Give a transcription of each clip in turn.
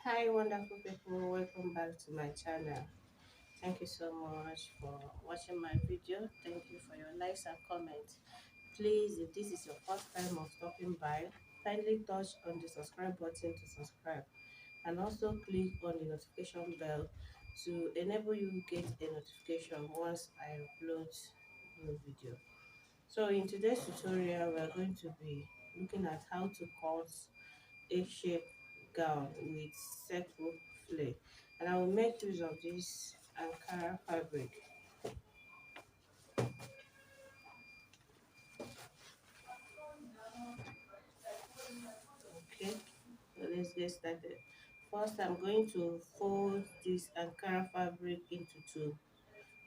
Hi, wonderful people. Welcome back to my channel. Thank you so much for watching my video. Thank you for your likes and comments. Please, if this is your first time of stopping by, kindly touch on the subscribe button to subscribe and also click on the notification bell to enable you get a notification once I upload new video. So in today's tutorial, we are going to be looking at how to cut A-shaped gown with circle flare, and I will make use of this Ankara fabric. Okay, so let's get started. First, I'm going to fold this Ankara fabric into two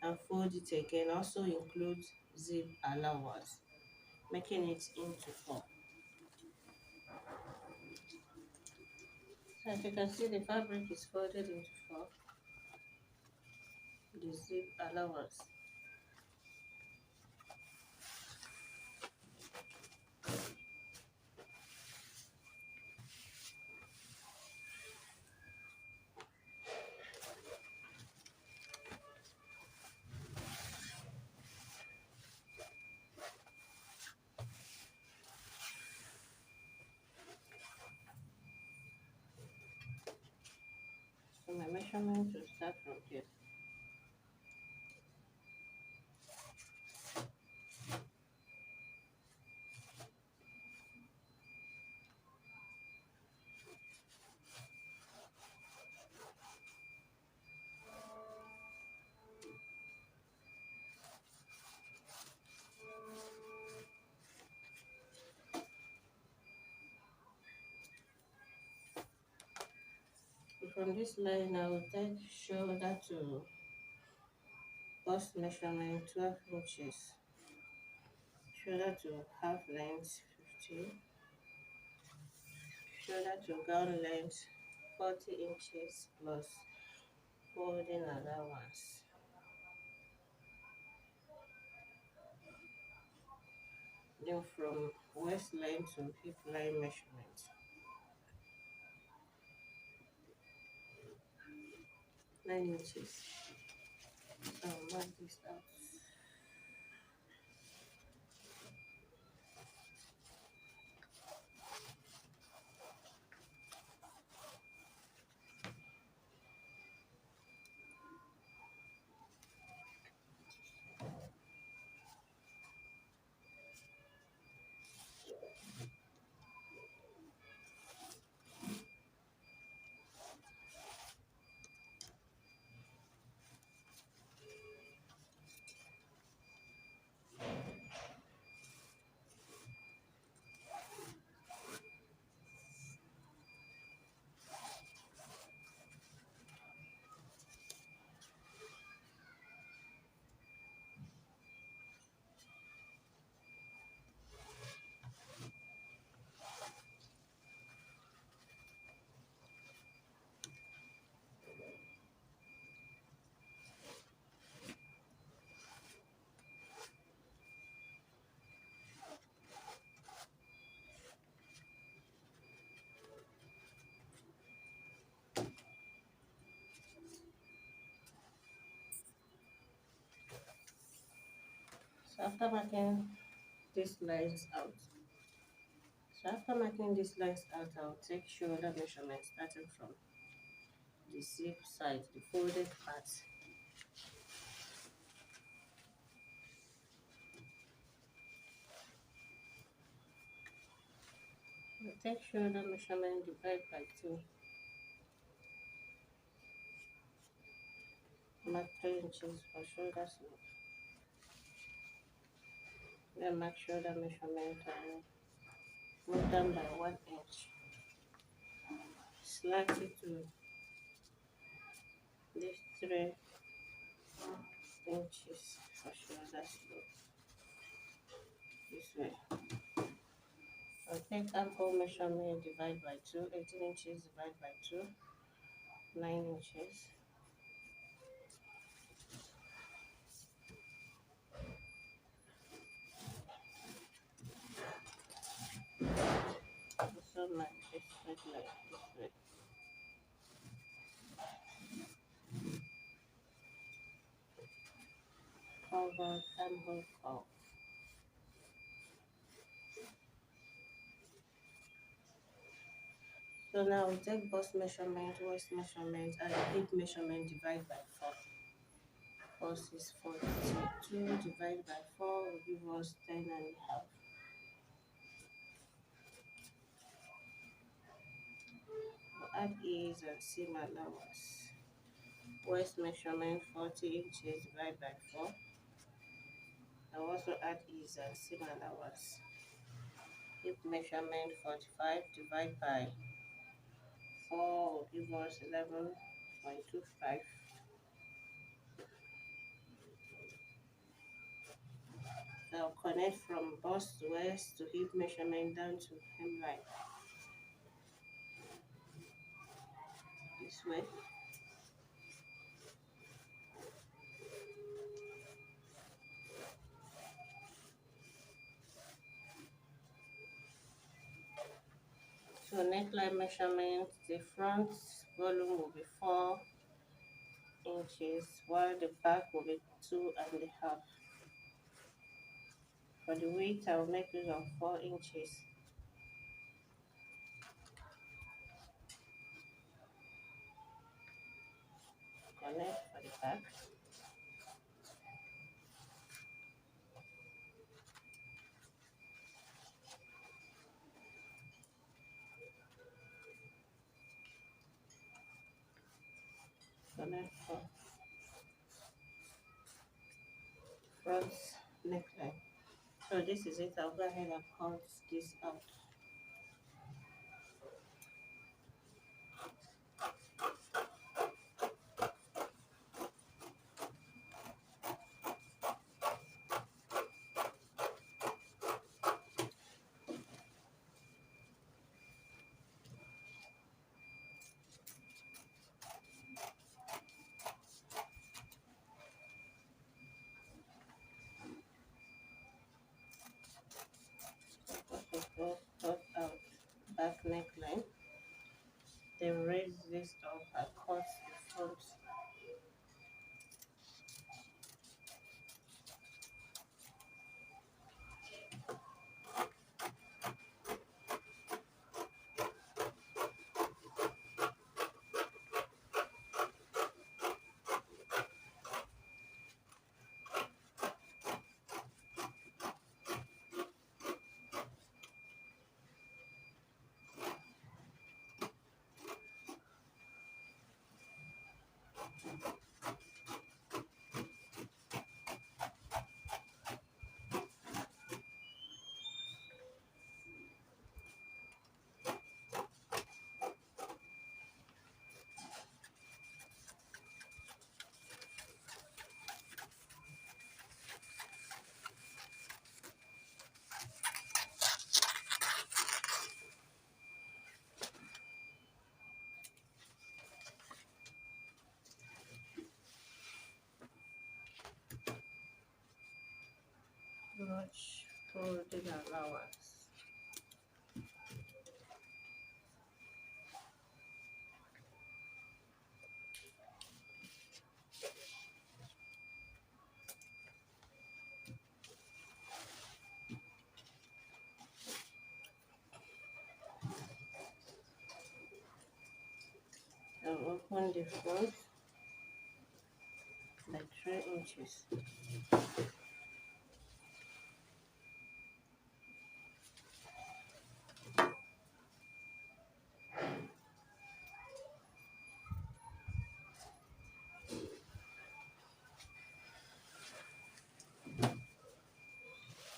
and fold it again. Also include zip allowance, making it into four. So as you can see, the fabric is folded into four. The zip allowance. So my measurement will start from here. From this line, I will take shoulder to bust measurement 12 inches, shoulder to half length 50, shoulder to gown length 40 inches plus folding allowance. Then from waistline to hip line measurement 9 inches. So I'll mark this out. So after marking these lines out, I'll take shoulder measurement starting from the zip side, the folded part. I'll take shoulder measurement, divide by 2, mark 3 inches for shoulder slope. Then mark shoulder measurement and move down by 1 inch. Slack it to this 3 inches for shoulder slope. This way. I'll take armhole measurement, divide by 2, 18 inches, divide by 2, 9 inches. Also mark this straight line this way. about armhole curve. So now we take bust measurement, waist measurement, and hip measurement divide by 4. Bust is 42 divided by 4 will give us 10 and a half. We'll add ease and seam allowance. Waist measurement 40 inches divided by 4. I'll also add ease and seam allowance. Hip measurement 45 divided by 4 will give us 11.25. Now connect from bust to waist to hip measurement down to hemline. This way. So neckline measurement, the front volume will be 4 inches while the back will be 2.5. For the width, I will make use of 4 inches. Connect for the back. Connect for front neckline. So this is it. I'll go ahead and cut this out. First of all, cut out back neckline. Then raise this up and cut the front. Much folding allowance. And open the front by 3 inches.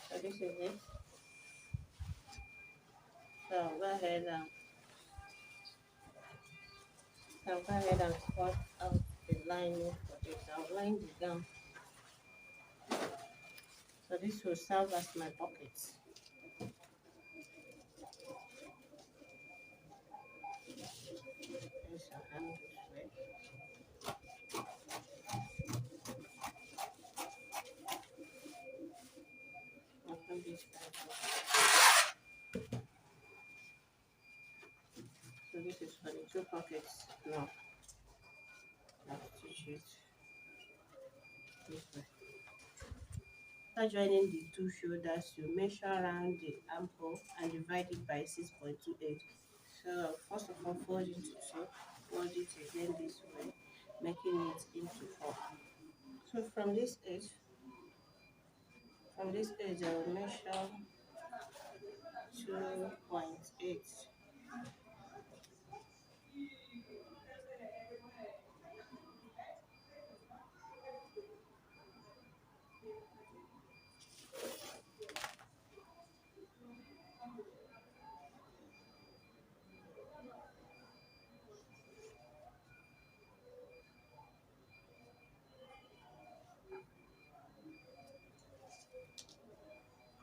So this is it. So I'll go ahead and cut out the lining for this. I'll line the gown. So this will serve as my pockets. Place your hand this way. Open this back up. So this is for the 2 pockets. Now, I'll stitch it this way. After joining the two shoulders, you measure around the armhole and divide it by 6.28. So first of all, fold into two, fold it again this way, making it into four. So from this edge I will measure 2.8.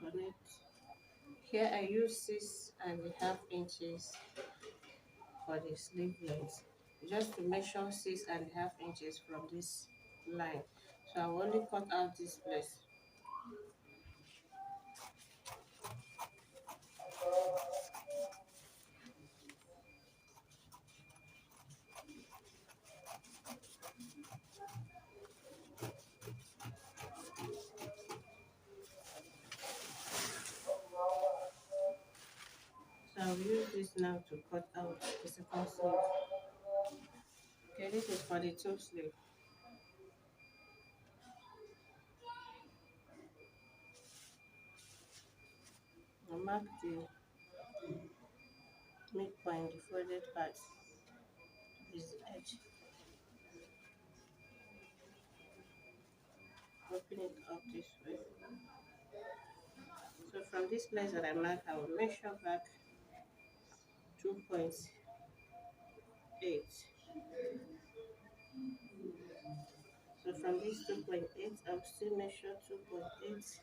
Connect. Here I use 6.5 inches for the sleeve length, just to measure 6.5 inches from this line. So I will only cut out this place. So I'll use this now to cut out the second sleeve. Okay, this is for the two sleeve. I'll mark the midpoint, the folded part, is the edge. Open it up this way. So from this place that I mark, I will measure back 2.8. So from this 2.8, I'll still measure 2.8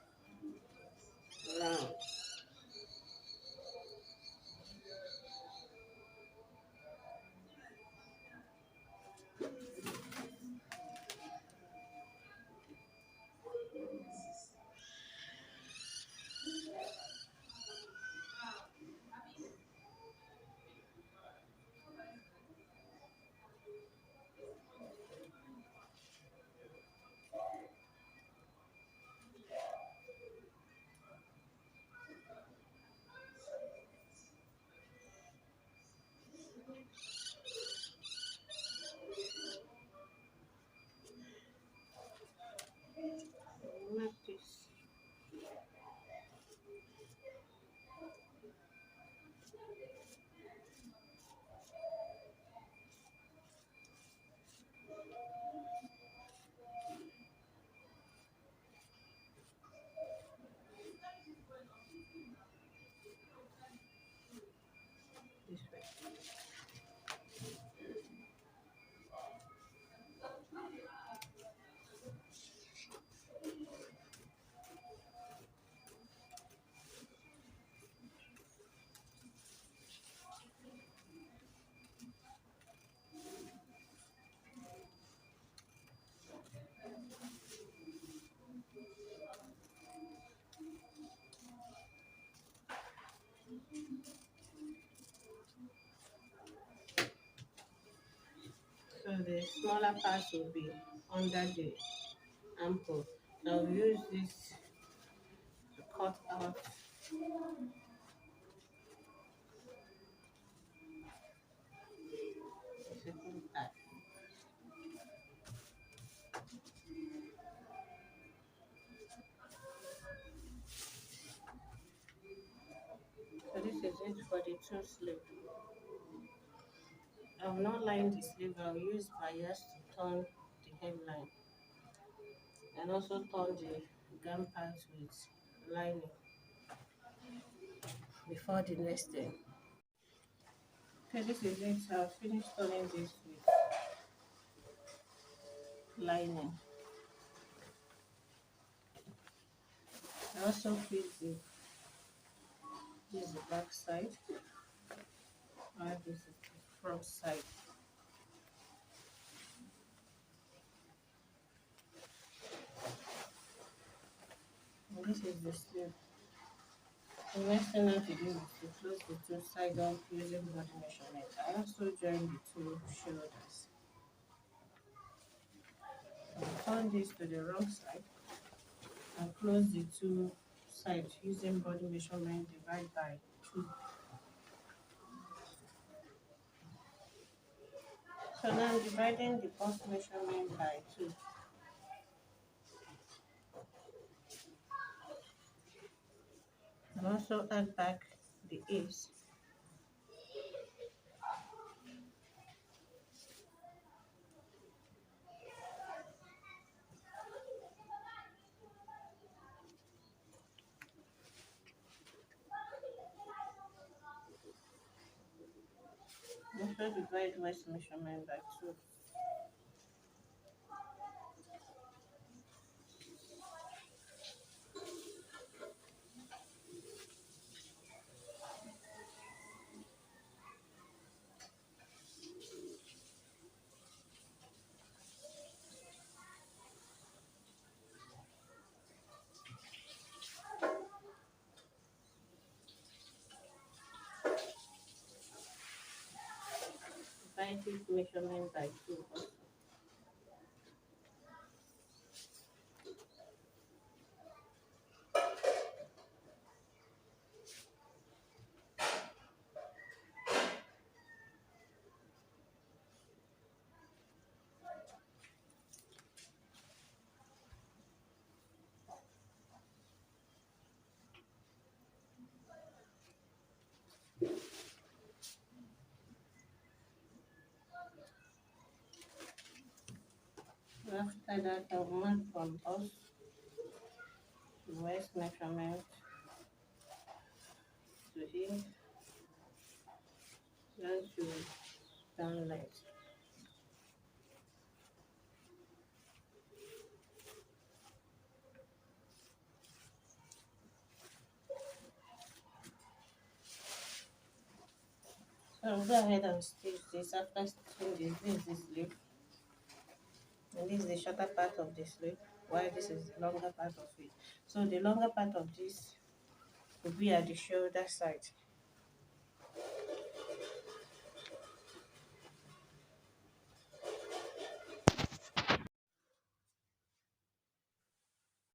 round. Mark this way. So the smaller parts will be under the armhole. So I'll use this to cut out the second part. So this is it for the two sleeve. I will not line the sleeve, I'll use bias to turn the hemline and also turn the gown part with lining before the next thing. Okay, this is it. I'll finish turning this with lining. I also fix this is the back side, and this is the front side. And this is the sleeve. The next thing I have to do is to close the two sides up using body measurement. I also join the two shoulders. I'll turn this to the wrong side. and close the two sides using body measurement divide by 2. So now I'm dividing the bust measurement by 2 and also add back the eaves. Also divide waist measurement by 2. Divide hip measurement by 2 also. After that, I'll mark from bust to waist measurement to hip, then to downlight. So I'll go ahead and stitch this. After stitching this is the sleeve, and this is the shorter part of the sleeve, while this is the longer part of it. So the longer part of this will be at the shoulder side.